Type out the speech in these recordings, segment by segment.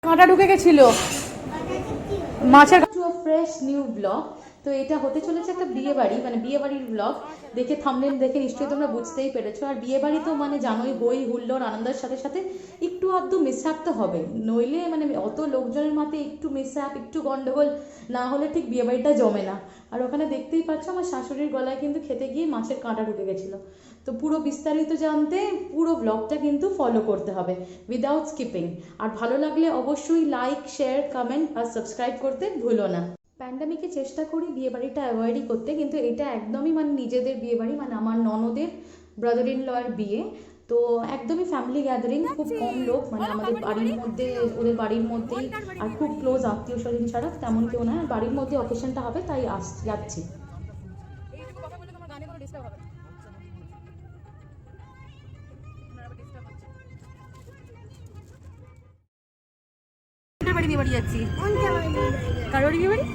কাঁটা ঢুকে গেছিল মাছের। Fresh new blog. তো এটা হতে চলেছে একটা বিয়ে বাড়ি, মানে বিয়ে বাড়ির ব্লগ। দেখে থাম্বনেল দেখে নিশ্চয়ই তোমরা বুঝতেই পেরেছো। আর বিয়ে বাড়ি তো মানে জানোই, হই হুল্লোড় আনন্দের সাথে সাথে একটু আধটু মিসহ্যাপ তো হবে, নইলে মানে অত লোকজনের মাঝে একটু মিসহ্যাপ একটু গন্ডগোল না হলে ঠিক বিয়ে বাড়িটা জমে না। আর ওখানে দেখতেই পাচ্ছ আমার শাশুড়ির গলায় কিন্তু খেতে গিয়ে মাছের কাঁটা ঢুকে গেছিলো। তো পুরো বিস্তারিত জানতে পুরো ব্লগটা কিন্তু ফলো করতে হবে উইদাউট স্কিপিং। আর ভালো লাগলে অবশ্যই লাইক শেয়ার কমেন্ট আর সাবস্ক্রাইব করতে ভুলো না। প্যান্ডামিকে চেষ্টা করি বিয়েবাড়িটা অ্যাভয়েডই করতে, কিন্তু এটা একদমই মানে নিজেদের বিয়েবাড়ি, মানে আমার ননদের ব্রাদার ইন লয়ের বিয়ে। তো একদমই ফ্যামিলি গ্যাদারিং, খুব কম লোক, মানে আমাদের বাড়ির মধ্যে ওদের বাড়ির মধ্যেই, আর খুব ক্লোজ আত্মীয় স্বজন ছাড়া তেমন কেউ নয়। বাড়ির মধ্যে অকেশনটা হবে তাই যাচ্ছি। বাড়ি বিয়ে বাড়ি যাচ্ছি, কারোর বিয়ে বাড়ি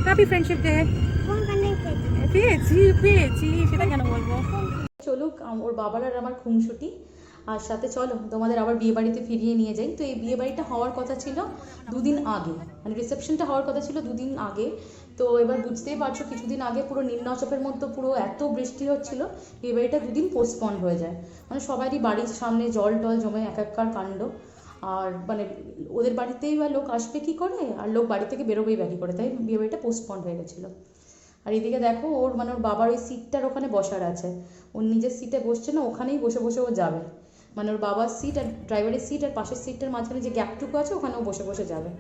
হ্যাপি ফ্রেন্ডশিপ ডে। পেয়েছি সেটা কেন বলবো। চলুক, ওর বাবার আর আমার খুনসুটি। আর সাথে চলো তোমাদের আবার বিয়ে বাড়িতে ফিরিয়ে নিয়ে যাই। তো এই বিয়ে বাড়িটা হওয়ার কথা ছিল দুদিন আগে, মানে রিসেপশনটা হওয়ার কথা ছিল দুদিন আগে। তো এবার বুঝতেই পারছো কিছুদিন আগে পুরো নিম্নচাপের মধ্যে পুরো এত বৃষ্টি হচ্ছিল, বিয়ে বাড়িটা দুদিন পোস্টপন্ড হয়ে যায়। মানে সবারই বাড়ির সামনে জল টল জমে একাকার কাণ্ড। আর মানে ওদের বাড়িতেই বা লোক আসবে কী করে, আর লোক বাড়ি থেকে বেরোবেই বা কী করে, তাই বিয়ে বাড়িটা পোস্টপন্ড হয়ে গেছিলো। আর এদিকে দেখো ওর মানে ওর বাবার ওই সিটটার ওখানে বসার আছে, ওর নিজের সিটে বসছে না, ওখানেই বসে বসে ও যাবে। মানে ওর বাবার সিট আর ড্রাইভারের সিট আর পাশের সিটটার মাঝখানে যে গ্যাপটুকু আছে ওখানেও বসে বসে যাবে।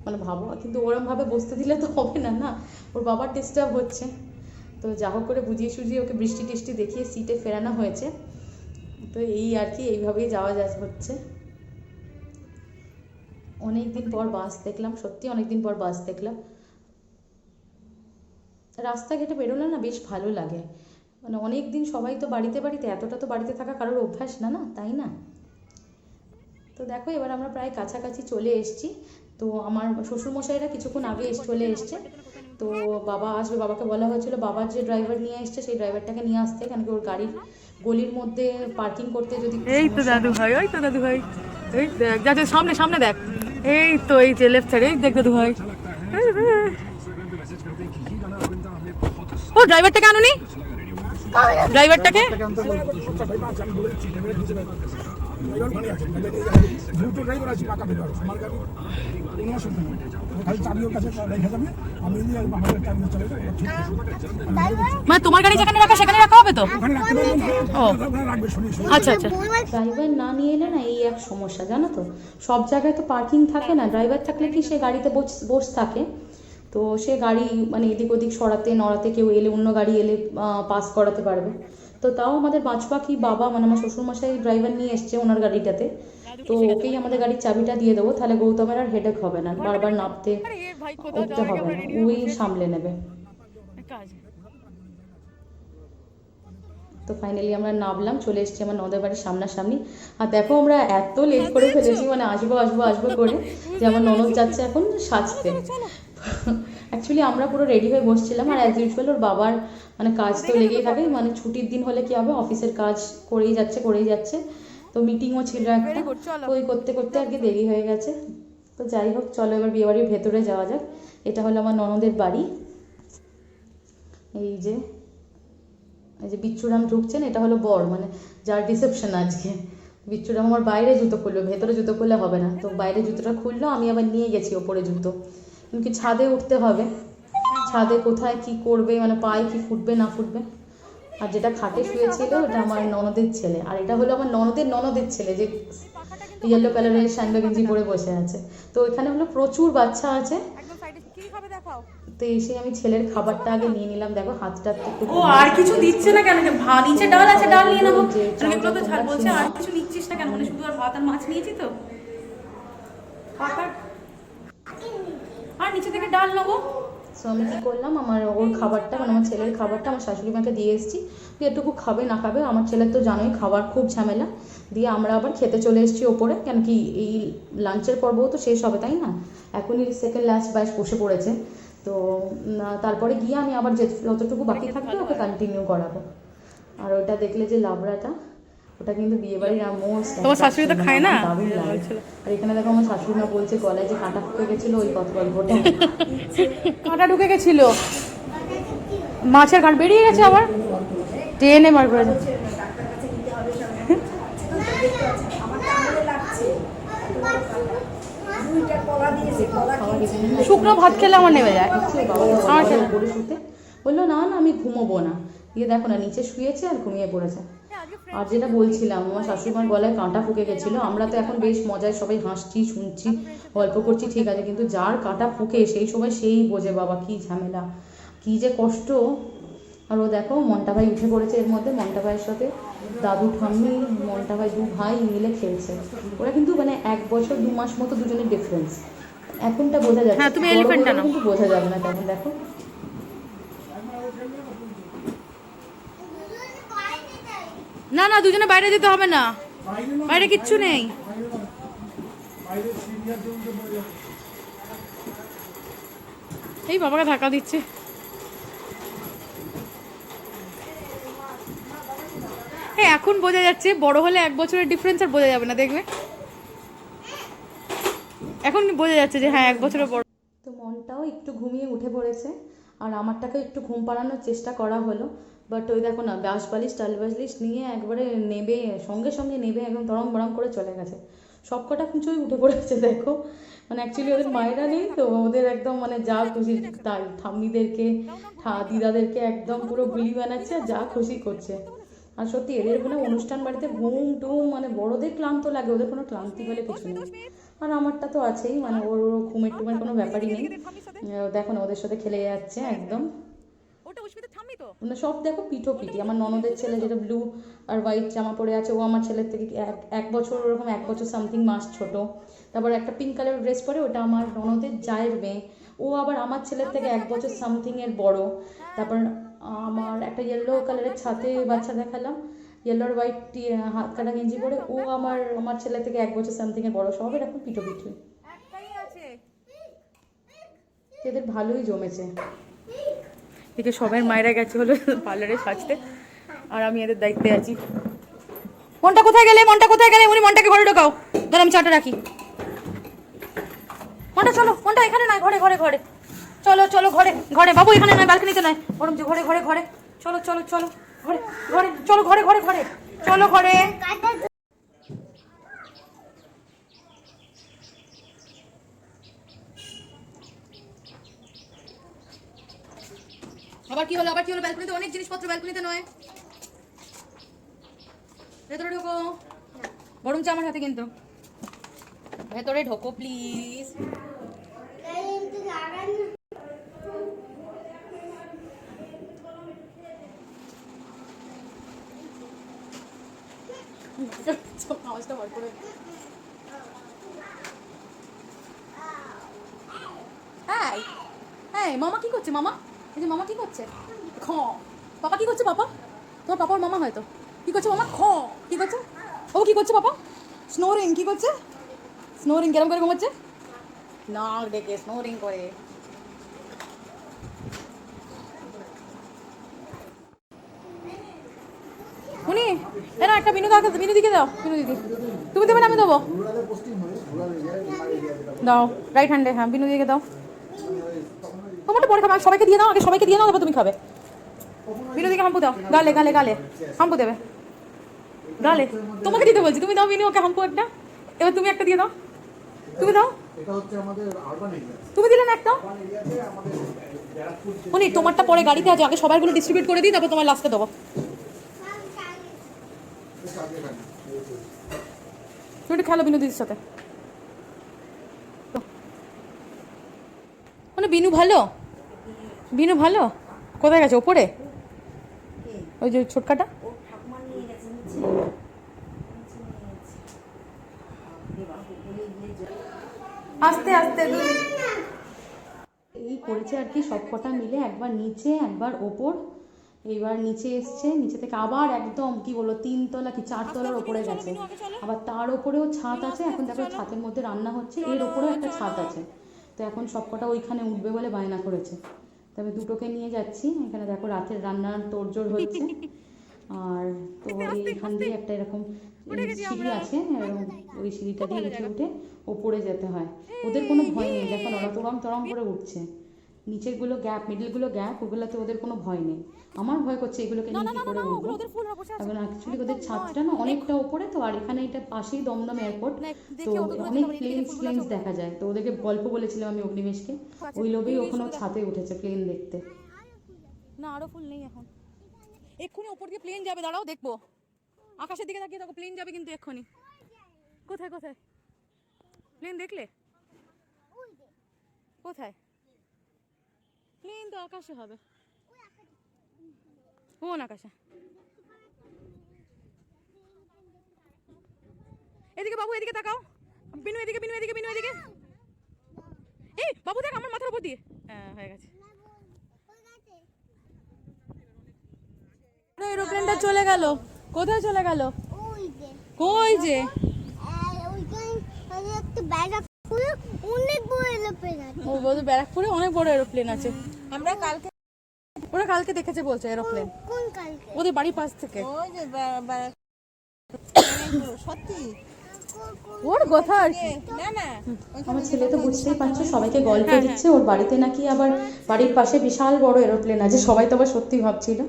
মানে ভাবো, কিন্তু ওরমভাবে বসতে দিলে তো হবে না, না ওর বাবার ডিস্টার্ব হচ্ছে। তো যা হোক করে বুঝিয়ে সুঝিয়ে ওকে বৃষ্টি টিষ্টি দেখিয়ে সিটে ফেরানো হয়েছে। তো এই আর কি, এইভাবেই যাওয়া হচ্ছে। অনেকদিন পর বাস দেখলাম, সত্যি অনেকদিন পর বাস দেখলাম। রাস্তাঘাটে বেরোলে না বেশ ভালো লাগে, মানে অনেক দিন সবাই তো বাড়িতে বাড়িতে, এতটা তো বাড়িতে থাকা কারোর অভ্যাস না, না তাই না। তো দেখো এবার আমরা প্রায় কাছাকাছি চলে এসেছি। তো আমার শ্বশুরমশাইরা কিছুক্ষণ আগে চলে এসছে। তো বাবা আসবে, বাবাকে বলা হয়েছিল বাবার যে ড্রাইভার নিয়ে এসছে সেই ড্রাইভারটাকে নিয়ে আসতে, কেন কি ওর গাড়ির গলির মধ্যে পার্কিং করতে যদি। এই তো দাদু ভাই, ওই তো দাদু ভাই, এই দেখ যা সামনে সামনে দেখ, এই তো এই যে লেফট সাইড, এই দেখ দাদু ভাই। ও ড্রাইভারটাকে আনুনি, ড্রাইভারটাকে মানে তোমার গাড়ি যেখানে রাখা সেখানে রাখা হবে তো। ও আচ্ছা আচ্ছা। ড্রাইভার না নিয়ে এলে না এই এক সমস্যা জানো তো, সব জায়গায় তো পার্কিং থাকে না, ড্রাইভার থাকলে কি সে গাড়িতে বসে থাকে, তো সে গাড়ি মানে এদিক ওদিক সরাতে নড়াতে, কেউ এলে অন্য গাড়ি এলে পাস করাতে পারবে। তো তাও আমাদের বাঁচপাখি বাবা, মানে আমার শ্বশুরমশাই ড্রাইভার নিয়ে এসছে ওনার গাড়িটাতে। তো ওকেই আমাদের গাড়ির চাবিটা দিয়ে দেবো, তাহলে গৌতমের আর হেডেক হবে না, বারবার নামতে উঠতে হবে না, ওই সামলে নেবে। তো ফাইনালি আমরা নামলাম, চলে এসেছি আমার নদের বাড়ির সামনাসামনি। আর দেখো আমরা এত লেট করে ফেলেছি, মানে আসবো আসবো আসবো করে, যে আমার ননদ যাচ্ছে এখন সাজতে। অ্যাকচুয়ালি আমরা পুরো রেডি হয়ে বসছিলাম, আর অ্যাজ ইউজুয়াল ওর বাবার মানে কাজ তো লেগেই থাকে, মানে ছুটির দিন হলে কি হবে, অফিসের কাজ করেই যাচ্ছে। তো মিটিংও ছিল একটা, তো ওই করতে করতে আর কি দেরি হয়ে গেছে। তো যাই হোক চলো এবার বিয়েবাড়ির ভেতরে যাওয়া যাক। এটা হলো আমার ননদের বাড়ি। এই যে বিচ্ছুরাম ঢুকছেন, এটা হলো বর, মানে যার রিসেপশন আজকে। বিচ্ছুরাম আমার বাইরে জুতো খুললো, ভেতরে জুতো খুললে হবে না, তো বাইরে জুতোটা খুললো, আমি আবার নিয়ে গেছি ওপরে জুতো, কিন্তু ছাদে উঠতে হবে। ছাদে কোথায় কি করবে, মানে পায়ে কি ফুটবে না ফুটবে। আর যেটা খাটে শুয়েছিল ওটা আমার ননদের ছেলে, আর এটা হলো আমার ননদের ছেলে, যে ইয়েলো কালারের স্যান্ডো গেঞ্জি পরে বসে আছে। তো এখানে হলো প্রচুর বাচ্চা আছে। তো এসে আমি ছেলের খাবারটা আগে নিয়ে নিলাম, দেখো হাতটা একটু। ও আর কিছু দিচ্ছে না কেন, নিচে ডাল আছে, ডাল নিয়ে নেবো, এগুলো তো ঝাল বলছে, আর কিছু নিচ্ছিস না কেন, মানে শুধু আর ভাত আর মাছ নিয়েছি তো, আর নিচে থেকে ডাল নেবো। সো আমি কী করলাম, ওর খাবারটা মানে আমার ছেলের খাবারটা আমার শাশুড়ি মাকে দিয়ে এসেছি। এটুকু খাবে না খাবে, আমার ছেলের তো জানোই খাবার খুব ঝামেলা। দিয়ে আমরা আবার খেতে চলে এসেছি ওপরে, কেন কি এই লাঞ্চের পর্বও তো শেষ হবে তাই না, এখনই সেকেন্ড লাস্ট ব্যাচ বসে পড়েছে। তো তারপরে গিয়ে আমি আবার যতটুকু বাকি থাকবে ওকে কন্টিনিউ করাবো। আর ওটা দেখলে যে লাবড়াটা, ওটা কিন্তু বিয়েবাড়ির মোস্ট। তোমার শাশুড়ি তো খায় না। দারুণ লাগে। আর এখানে দেখো আমার শাশুড়ি মা বলছে গলায় যে কাঁটা ফুটে গেছিলো ওই কত গল্পটা। কাঁটা ঢুকে গেছিল, মাছের কাঁট বেরিয়ে গেছে আবার টেনে বার করে। শুকনো ভাত খেলে আমার নেমে যায়। আমার পড়ে শুতে বললো না না আমি ঘুমোবো না, দিয়ে দেখো না নিচে শুয়েছে আর ঘুমিয়ে পড়েছে। আর যেটা বলছিলাম আমার শাশুড়িমার গলায় কাঁটা ফুকে গেছিলো, আমরা তো এখন বেশ মজায় সবাই হাসছি শুনছি গল্প করছি ঠিক আছে, কিন্তু যার কাঁটা ফুকে সেই সময় সেই বোঝে বাবা কি ঝামেলা, কি যে কষ্ট। আর ও দেখো মন্টা ভাই উঠে পড়েছে এর মধ্যে, মন্টা ভাইয়ের সাথে দাদু ঠাম্মি মন্টা ভাই দু ভাই মিলে খেলছে। ওরা কিন্তু মানে 1 বছর 2 মাস মতো দুজনের ডিফারেন্স, এখনটা বোঝা যাচ্ছে। হ্যাঁ তুমি এলিফ্যান্টটা নাও, কিন্তু বোঝা যাবে না তখন। দেখো না না দুজনে বাইরে যেতে হবে না, বাইরে কিচ্ছু নেই। এই বাবাকে ধাক্কা দিচ্ছে। হ্যাঁ এখন বোঝা যাচ্ছে, বড় হলে 1 বছরের ডিফারেন্স আর বোঝা যাবে না, দেখবে এখন বোঝা যাচ্ছে যে হ্যাঁ 1 বছরের বড়। তো মনটাও একটু ঘুমিয়ে উঠে পড়েছে, আর আমারটাকে একটু ঘুম পাড়ানোর চেষ্টা করা হলো, বাট ওই দেখো না বাঁশ বালিশ টাল বালিশ নিয়ে একবারে নেবে, সঙ্গে সঙ্গে নেবে একদম তরম বরম করে চলে গেছে। সব কটা কিছুই উঠে পড়েছে দেখো, মানে অ্যাকচুয়ালি ওদের মায়েরা নেই তো, ওদের একদম মানে যা খুশি তাই, ঠাম্মিদেরকে দিদাদেরকে একদম পুরো বুলি বানাচ্ছে আর যা খুশি করছে। আর সত্যি এদের কোনো অনুষ্ঠান বাড়িতে ঘুম টুম মানে বড়দের ক্লান্ত লাগে, ওদের কোনো ক্লান্তি বলে কিছু নেই। আর আমারটা তো আছেই, মানে ওর ঘুমের টুমের কোনো ব্যাপারই নেই। দেখো না ওদের সাথে খেলে যাচ্ছে একদম, মানে সব দেখো পিঠো পিঠি। আমার ননদের ছেলে যেটা ব্লু আর হোয়াইট জামা পরে আছে, ও আমার ছেলের থেকে এক বছর ওরকম 1 বছর সামথিং মাস ছোট। তারপর একটা পিঙ্ক কালারের ড্রেস পরে, ওটা আমার ননদের জায়ের মেয়ে, ও আবার আমার ছেলের থেকে 1 বছর সামথিং এর বড়। তারপর আমার একটা ইয়েলো কালারের ছাতে বাচ্চা দেখালাম, ইয়েলো আর হোয়াইট হাত কাটা গেঞ্জি পরে, ও আমার ছেলে থেকে 1 বছর সামথিং এর বড়। সব এরকম পিঠো পিঠি, এদের ভালোই জমেছে। এদিকে সবাই মায়েরা গেছে হলো পার্লারে সাজতে, আর আমি এদের দায়িত্বে আছি। মনটা কোথায় গেলে, মনটা কোথায় গেলে? উনি মনটাকে ঘরে ঢোকাও, ধর আমি চাটা রাখি। মনটা চলো, মনটা এখানে নয়, ঘরে ঘরে ঘরে চলো চলো, ঘরে ঘরে বাবু, এখানে নয় ব্যালকনিতে নয়, বরং যে ঘরে ঘরে ঘরে চলো চলো চলো, ঘরে ঘরে চলো, ঘরে ঘরে ঘরে চলো, ঘরে। আবার কি হলো, আবার কি হলো? ব্যালকনিতে অনেক জিনিসপত্র, ব্যালকনিতে নয়, ভেতরে ঢোকো। বরং চা আমার হাতে, কিন্তু ভেতরে ঢোকো প্লিজ। আওয়াজটা বার করে। হ্যাঁ হ্যাঁ মামা কি করছে? মামা এই যে মামা কি করছে? খ পাপা কি করছে? পাপা তোমার পাপার মামা হয়তো। কি করছে মামা? খ কি করছে? ও কি করছে পাপা? স্নোরিং। কি করছে? স্নোরিং। কেরম করে ঘুমাচ্ছে? নাক ডেকে স্নোরিং করে। উনি না একটা বিনু দাও, বিনু দিকে দাও, বিনু দিদি। তুমি দেবে না আমি দেবো? দাও রাইট হ্যান্ডে। হ্যাঁ বিনু দিকে দাও। তোমারটা পরে খাবে, সবাইকে দিয়ে দাও, আগে সবাইকে দিয়ে দাও, তারপর তুমি খাবে। বিনু দিকে হাম্পু দাও, গালে গালে গালে হাম্পু দেবে, গালে। তোমাকে দিতে বলছি, তুমি দাও বিনু ওকে হাম্পু একটা। এবার তুমি একটা দিয়ে দাও, তুমি দাও। তুমি দিলে না একটা? উনি তোমারটা পরে গাড়িতে আছে, আগে সবাইগুলো ডিস্ট্রিবিউট করে দিই, তারপর তোমার লাস্টে দেবো। তুমি একটু খেলো বিনু দিদির সাথে। মানে বিনু ভালো, বিনু ভালো। কোথায় গেছে? ওপরে ওই যে ছোটকাটা। আস্তে আস্তে এই করেছে আর কি, সব কটা মিলে একবার নিচে একবার ওপর। এইবার নিচে এসছে, নিচে থেকে আবার একদম কি বলবো 3 তলা কি 4 তলার ওপরে গেছে। আবার তার ওপরেও ছাদ আছে, এখন দেখো ছাদের মধ্যে রান্না হচ্ছে, এর ওপরেও একটা ছাদ আছে। তো এখন সব কটা ওইখানে উঠবে বলে বায়না করেছে, তবে দুটোকে নিয়ে যাচ্ছি। এখানে দেখো রাতের রান্নার তোড়জোড় হচ্ছে, আর তো এইখান দিয়ে একটা এরকম সিঁড়ি আছে, এরকম ওই সিঁড়িটা দিয়ে উঠে উঠে ওপরে যেতে হয়। ওদের কোনো ভয় নেই, দেখো ওরা তরম তরম করে উঠছে। নিচেরগুলো গ্যাপ, মিডলগুলো গ্যাপ, ওগুলোতে ওদের কোনো ভয় নেই। আমার ভয় করছে এগুলোকে নিয়ে কী করে উঠবো। এখন অ্যাকচুয়ালি ওদের ছাদটা না অনেকটা ওপরে তো, আর এখানে এটা পাশেই দমদম এয়ারপোর্ট, তো অনেক প্লেনস দেখা যায়। তো ওদেরকে গল্প বলেছিলাম আমি অগ্নিবেশকে, ওই লোভেই ওখানেও ছাদে উঠেছে প্লেন দেখতে। না আরো ফুল নেই এখন, এক্ষুনি ওপর দিয়ে প্লেন যাবে, দাঁড়াও দেখবো। আকাশের দিকে তাকিয়ে দেখো, প্লেন যাবে কিন্তু এক্ষুনি। কোথায় কোথায় প্লেন দেখলে? কোথায় প্লেন? তো আকাশে হবে, কোন আকাশে? এদিকে বাবু, এদিকে তাকাও। বিনু এদিকে, বিনু এদিকে, বিনু এদিকে। এই বাবু দেখ আমার মাথার উপর দিয়ে। হ্যাঁ হয়ে গেছে। এরোপ্লেনটা চলে গেল। কোথায় চলে গেল? কই যে ও বলতে ব্যারাকপুরে অনেক বড় এরোপ্লেন আছে। আমরা কালকে, ওরা কালকে দেখেছে বলছে এরোপ্লেন, কোন কালকে? ওদের বাড়ির পাশ থেকে। ওই যে সত্যি ওর কথা আর কি। না না, আমার ছেলে তো বুঝতেই পারছো, সবাইকে গল্প দিচ্ছে ওর বাড়িতে নাকি আবার বাড়ির পাশে বিশাল বড় এরোপ্লেন আছে। সবাই তো আবার সত্যি ভাবছিল।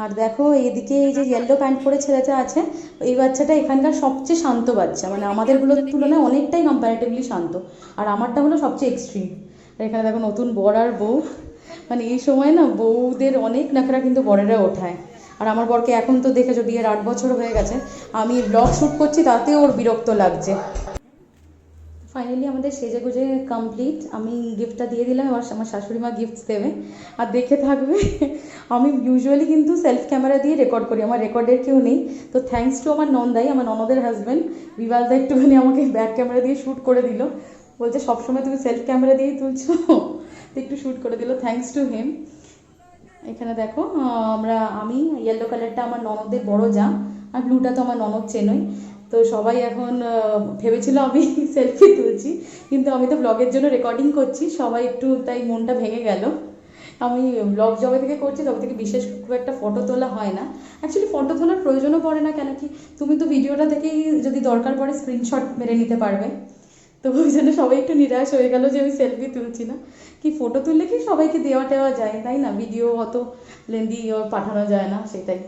আর দেখো এইদিকে এই যে ইয়েলো প্যান্ট পরে ছেলেটা আছে, এই বাচ্চাটা এখানকার সবচেয়ে শান্ত বাচ্চা, মানে আমাদেরগুলোর তুলনায় অনেকটাই কম্প্যারেটিভলি শান্ত। আর আমারটা হলো সবচেয়ে এক্সট্রিম। এখানে দেখো নতুন বর আর বউ, মানে এই সময় না বউদের অনেক নাকড়া কিন্তু বরেরা ওঠায়। আর আমার বরকে এখন তো দেখেছো বিয়ের 8 বছর হয়ে গেছে, আমি ব্লগ শ্যুট করছি তাতেও ওর বিরক্ত লাগছে। ফাইনালি আমাদের সেজে গুজে কমপ্লিট। আমি গিফটটা দিয়ে দিলাম, এবার আমার শাশুড়ি মা গিফটস দেবে আর দেখে থাকবে। আমি ইউজুয়ালি কিন্তু সেলফ ক্যামেরা দিয়ে রেকর্ড করি, আমার রেকর্ডের কেউ নেই। তো থ্যাঙ্কস টু আমার নন্দাই, আমার ননদের হাজব্যান্ড বিবালদা একটুখানি আমাকে ব্যাক ক্যামেরা দিয়ে শ্যুট করে দিল। বলছে সবসময় তুমি সেলফ ক্যামেরা দিয়েই তুলছো, তো একটু শ্যুট করে দিল, থ্যাঙ্কস টু হিম। এখানে দেখো আমি ইয়েলো কালারটা আমার ননদের বড় যা, আর ব্লুটা তো আমার ননদ চেনই। তো সবাই এখন ভেবেছিল আমি সেলফি তুলছি, কিন্তু আমি তো ব্লগের জন্য রেকর্ডিং করছি, সবাই একটু তাই মনটা ভেঙে গেল। আমি ব্লগ যবে থেকে করছি তবে থেকে বিশেষ খুব একটা ফটো তোলা হয় না। অ্যাকচুয়ালি ফটো তোলার প্রয়োজনও পড়ে না, কেন কি তুমি তো ভিডিওটা থেকেই যদি দরকার পড়ে স্ক্রিনশট মেরে নিতে পারবে। তো ওই জন্য সবাই একটু নিরাশ হয়ে গেল যে আমি সেলফি তুলছি না। কি ফটো তুললে কি সবাইকে দেওয়া টেওয়া যায়, তাই না? ভিডিও অত লেন্দি পাঠানো যায় না, সেটাই।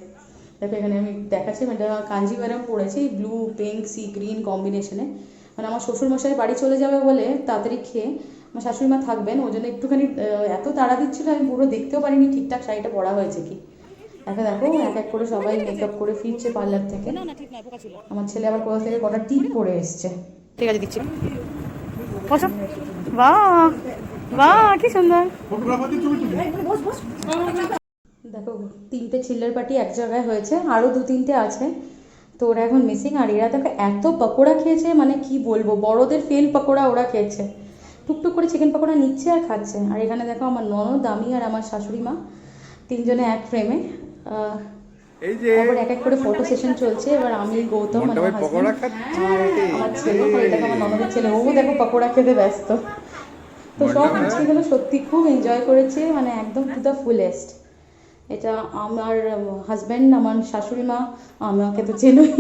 দেখো এখানে আমি দেখাচ্ছি, এটা কাঞ্জিভারাম পড়েছি ব্লু পিঙ্ক সি গ্রিন কম্বিনেশনে। মানে আমার শ্বশুরমশাই বাড়ি চলে যাবে বলে তাড়াতাড়ি খেয়ে আমার শাশুড়ি মা থাকবেন, ওই জন্য একটুখানি এত তাড়া দিচ্ছিলো আমি পুরো দেখতেও পারিনি ঠিকঠাক শাড়িটা পরা হয়েছে কি। এখন দেখো এক এক করে সবাই মেকআপ করে ফিরছে পার্লার থেকে। আমার ছেলে আবার কোথা থেকে কটা টিপ পরে এসছে। ঠিক আছে দিচ্ছি। বসো। বাহ বাহ কি সুন্দর। দেখো 3টে চিল্লার পার্টি এক জায়গায় হয়েছে, আরও 2-3টে আছে, তো ওরা এখন মিসিং। আর এরা দেখো এত পকোড়া খেয়েছে, মানে কি বলবো, বড়দের ফেল পকোড়া ওরা খেয়েছে। টুকটুক করে চিকেন পকোড়া নিচ্ছে আর খাচ্ছে। আর এখানে দেখো আমার ননদ, আমি আর আমার শাশুড়ি মা তিনজনে এক ফ্রেমে। তারপর এক এক করে ফটো সেশন চলছে। এবার আমি গৌতম মানে আমার হাজবেন্ড আর আমার ছেলে, আর এটা আমার ননদের ছেলে, ও দেখো পকোড়া খেতে ব্যস্ত। তো সব আজকেগুলো সত্যি খুব এনজয় করেছে, মানে একদম টু দ্য ফুলেস্ট। এটা আমার হাজব্যান্ড, আমার শাশুড়ি মা, আমাকে তো চেনই,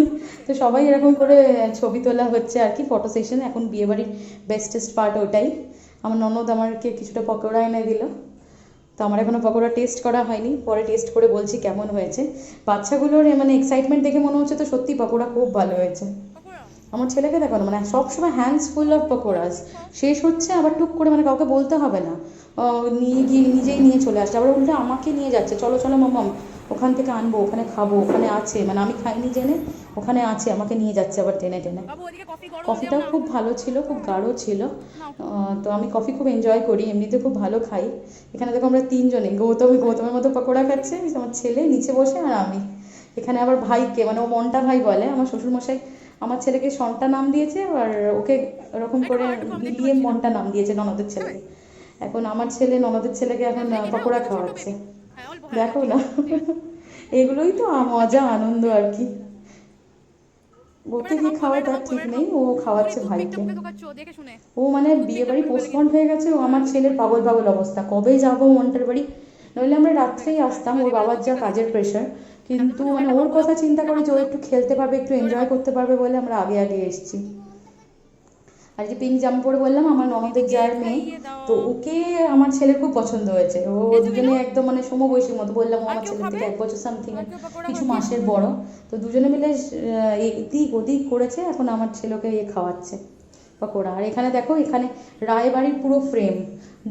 তো সবাই এরকম করে ছবি তোলা হচ্ছে আর কি, ফটো সেশন। এখন বিয়েবাড়ির বেস্টেস্ট পার্ট ওটাই। আমার ননদ আমাকে কিছুটা পকোড়া এনে দিল, তো আমার এখনও পকোড়া টেস্ট করা হয়নি, পরে টেস্ট করে বলছি কেমন হয়েছে। বাচ্চাগুলোর মানে এক্সাইটমেন্ট দেখে মনে হচ্ছে তো সত্যি পকোড়া খুব ভালো হয়েছে। আমার ছেলেকে দেখো না, মানে সবসময় হ্যান্ডস ফুল অফ পকোড়াস, শেষ হচ্ছে আবার টুক করে, মানে কাউকে বলতে হবে না, নিয়ে গিয়ে নিজেই নিয়ে চলে আসছে। আবার উল্টে আমাকে নিয়ে যাচ্ছে, চলো চলো মামাম ওখান থেকে আনবো, ওখানে খাবো, ওখানে আছে, মানে আমি খাইনি জেনে ওখানে আছে, আমাকে নিয়ে যাচ্ছে আবার টেনে টেনে। কফিটাও খুব ভালো ছিল, খুব গাঢ় ছিল, তো আমি কফি খুব এনজয় করি, এমনিতে খুব ভালো খাই। এখানে দেখো আমরা তিনজনে, গৌতমের মতো পকোড়া খাচ্ছে, আমার ছেলে নিচে বসে আর আমি। এখানে আবার ভাইকে, মানে ও মনটা ভাই বলে, আমার শ্বশুরমশাই আমার ছেলেকে সন্টা নাম দিয়েছে, আর ওকে ওরকম করে মিলিয়ে মনটা নাম দিয়েছে ননদের ছেলেকে। এখন আমার ছেলে ননদের ছেলেকে এখন পকোড়া খাওয়াচ্ছে, দেখো না। এগুলোই তো মজা আনন্দ আর কি। ওকে কি খাওয়া তার ঠিক নেই, ও খাওয়াচ্ছে ভাইকে। ও মানে বিয়ে বাড়ি পোস্টপন্ড হয়ে গেছে, ও আমার ছেলের পাগল পাগল অবস্থা, কবে যাবো মন্টার বাড়ি, নইলে আমরা রাত্রেই আসতাম, ওর বাবার যা কাজের প্রেশার। কিন্তু মানে ওর কথা চিন্তা করে যে ও একটু খেলতে পারবে, একটু এনজয় করতে পারবে বলে আমরা আগে আগে এসেছি। আর যে পিঙ্ক জামা পরে বললাম, আমার ননদের যার মেয়ে, তো ওকে আমার ছেলের খুব পছন্দ হয়েছে। ও দুজনে একদম মানে সমবয়সীর মতো, বললাম ও আমার ছেলের থেকে 1 বছর সামথিং কিছু মাসের বড়। তো দুজনে মিলে এদিক ওদিক করেছে, এখন আমার ছেলেকে খাওয়াচ্ছে পকোড়া। আর এখানে দেখো, এখানে রায়বাড়ির পুরো ফ্রেম,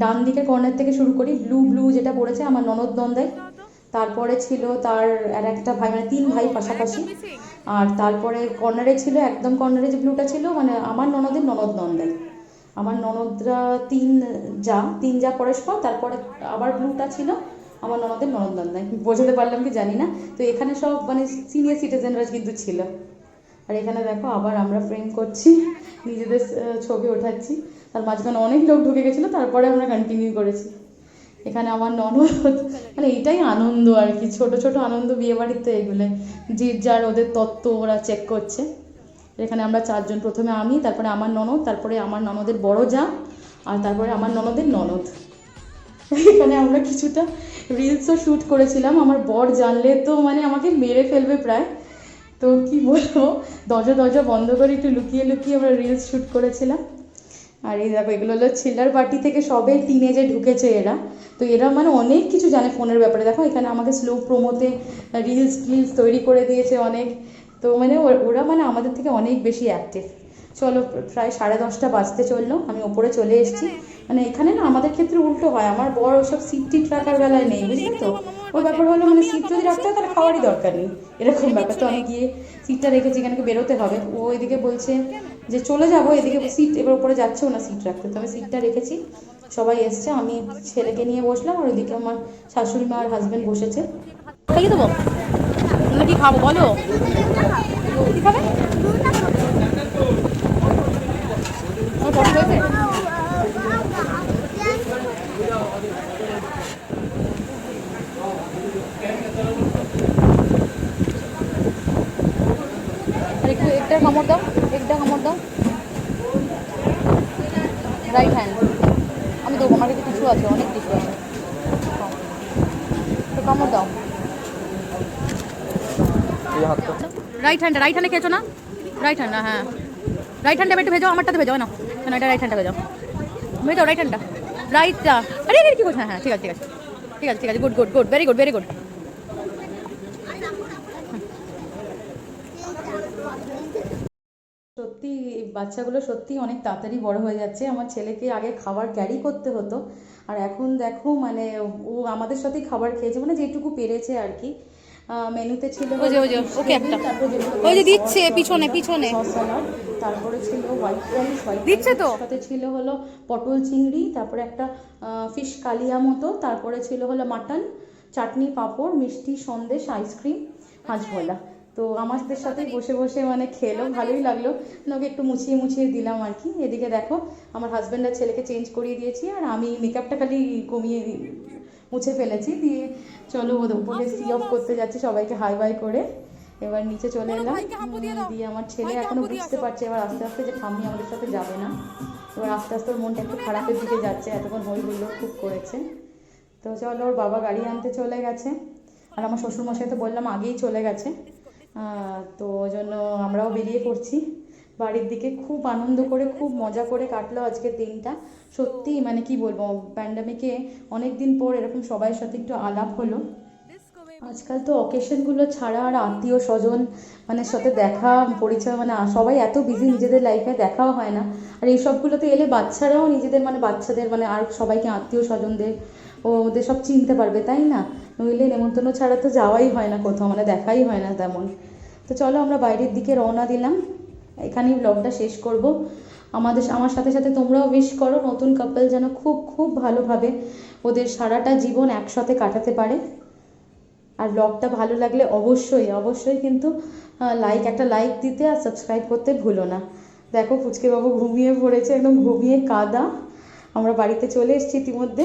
ডান দিকের কর্নার থেকে শুরু করি, ব্লু ব্লু যেটা পড়েছে আমার ননদ নন্দাই, তারপরে ছিল তার আর একটা ভাই, মানে 3 ভাই পাশাপাশি। আর তারপরে কর্নারে ছিল, একদম কর্নারে যে ব্লুটা ছিল মানে আমার ননদের ননদ নন্দাই। আমার ননদরা 3 যা পরস্পর, তারপরে আবার ব্লুটা ছিল আমার ননদের ননদ নন্দাই। বোঝাতে পারলাম কি জানি না। তো এখানে সব মানে সিনিয়র সিটিজেনরা কিন্তু ছিল। আর এখানে দেখো আবার আমরা ফ্রেম করছি, নিজেদের ছবি ওঠাচ্ছি। তার মাঝখানে অনেক লোক ঢুকে গেছিলো, তারপরে আমরা কন্টিনিউ করেছি। এখানে আমার ননদ, মানে এটাই আনন্দ আর কি, ছোট ছোট আনন্দ বিয়ে বাড়িতে এগুলো, যে যার ওদের তত্ত্ব ওরা চেক করছে। এখানে আমরা 4 জন, প্রথমে আমি, তারপরে আমার ননদ, তারপরে আমার ননদের বড় যা, আর তারপরে আমার ননদের ননদ। এখানে আমরা কিছুটা রিলসও শ্যুট করেছিলাম। আমার বর জানলে তো মানে আমাকে মেরে ফেলবে প্রায়। তো কি বলবো, দরজা দরজা বন্ধ করে একটু লুকিয়ে লুকিয়ে আমরা রিলস শ্যুট করেছিলাম। আর এই দেখো, এগুলো হলো চিল্লার পার্টি থেকে সবে টিনেজে ঢুকেছে এরা। তো এরা মানে অনেক কিছু জানে ফোনের ব্যাপারে। দেখো এখানে আমাকে স্লো প্রোমোতে রিলস টিলস তৈরি করে দিয়েছে অনেক। তো মানে ওরা মানে আমাদের থেকে অনেক বেশি অ্যাক্টিভ। চলো, প্রায় 10:30 বাজতে চললো, আমি ওপরে চলে এসেছি। মানে এখানে না আমাদের ক্ষেত্রে উল্টো হয়, আমার বড় ওসব সিট টিট রাখার বেলায় নেই, বুঝলি তো। ওর ব্যাপার হলো মানে সিট যদি রাখতে হয় তাহলে খাওয়ারই দরকার নেই, এরকম ব্যাপার। তো আমি গিয়ে সিটটা রেখেছি, এখানে বেরোতে হবে। ও এদিকে বলছে যে চলে যাবো, এদিকে সিট এবার উপরে যাচ্ছেও না সিট রাখতে। তো আমি সিটটা রেখেছি, সবাই এসছে, আমি ছেলেকে নিয়ে বসলাম, আর ওইদিকে আমার শাশুড়ি মা আর হাজব্যান্ড বসেছে। খাইয়ে দেবো, তোমরা কি খাবো বলো, কি খাবে? আমার পছন্দ হয়েছে। আর একটু একটা কামড় দাও, একটা কামড় দাও, রাইট হ্যান্ড। আমি দেবো, আমার কাছে টিস্যু আছে, অনেক টিস্যু আছে। একটু কামড় দাও। রাইট হ্যান্ডে খেয়েছো না? রাইট হ্যান্ড, হ্যাঁ রাইট হ্যান্ডে একটু ভেজো, আমারটাতে ভেজো না, কেন এটা রাইট হ্যান্ডটা ভেজো, ভেজো রাইট হ্যান্ডটা, রাইটটা। আরে আরে কি করছো? হ্যাঁ ঠিক আছে ঠিক আছে ঠিক আছে ঠিক আছে, good good good, very good very good. সত্যি এই বাচ্চাগুলো সত্যি অনেক তাড়াতাড়ি বড় হয়ে যাচ্ছে। আমার ছেলেকে আগে খাবার ক্যারি করতে হতো, আর এখন দেখো মানে ও আমাদের সাথেই খাবার খেয়েছে, মানে যেটুকু পেরেছে আর কি। মেনুতে ছিল ওকে একটা, ওই যে দিচ্ছে পিছনে পিছনে, তারপরে ছিল হোয়াইট রাইস, দিচ্ছে তো, সাথে ছিল হলো পটল চিংড়ি, তারপরে একটা ফিশ কালিয়া মতো, তারপরে ছিল হলো মাটন, চাটনি, পাঁপড়, মিষ্টি, সন্দেশ, আইসক্রিম, হাঁসভোলা। তো আমাদের সাথেই বসে বসে মানে খেলো, ভালোই লাগলো। ওকে একটু মুছিয়ে মুছিয়ে দিলাম আর কি। এদিকে দেখো আমার হাজব্যান্ড আর ছেলেকে চেঞ্জ করিয়ে দিয়েছি, আর আমি মেকআপটা খালি কমিয়ে মুছে ফেলেছি দিয়ে। চলো উপরে সি অফ করতে যাচ্ছি, সবাইকে হাই বাই করে এবার নিচে চলে এলাম। দিয়ে আমার ছেলে এখনো বুঝতে পারছে এবার আস্তে আস্তে যে ঠাম্মি আমাদের সাথে যাবে না। এবার আস্তে আস্তে ওর মনটা একটু খারাপের দিকে যাচ্ছে, এতক্ষণ হই হুল্লোড় খুব করেছে। তো চলো, ওর বাবা গাড়ি আনতে চলে গেছে, আর আমার শ্বশুরমশাই তো বললাম আগেই চলে গেছে। তো ওই জন্য আমরাও বেরিয়ে পড়ছি বাড়ির দিকে। খুব আনন্দ করে খুব মজা করে কাটলো আজকের দিনটা। সত্যি মানে কি বলবো, প্যান্ডামিকে অনেক দিন পর এরকম সবার সাথে একটু আলাপ হলো। আজকাল তো অকেশনগুলো ছাড়া আর আত্মীয় স্বজন মানে সাথে দেখা পরিচয় মানে সবাই এত বিজি নিজেদের লাইফে, দেখাও হয় না। আর এই সবগুলোতে এলে বাচ্চারাও নিজেদের মানে বাচ্চাদের মানে আর সবাইকে আত্মীয় স্বজনদের ওদের সব চিনতে পারবে, তাই না? নইলে নেমন্তন্ন ছাড়া তো যাওয়াই হয় না কোথাও, মানে দেখাই হয় না তেমন। তো চলো আমরা বাইরের দিকে রওনা দিলাম, এখানেই ব্লগটা শেষ করব। আমার সাথে সাথে তোমরাও উইশ করো নতুন কাপল যেন খুব খুব ভালোভাবে ওদের সারাটা জীবন একসাথে কাটাতে পারে। আর ব্লগটা ভালো লাগলে অবশ্যই অবশ্যই কিন্তু একটা লাইক দিতে আর সাবস্ক্রাইব করতে ভুলো না। দেখো পুচকে বাবু ঘুমিয়ে পড়েছে, একদম ঘুমিয়ে কাদা। আমরা বাড়িতে চলে এসেছি ইতিমধ্যে।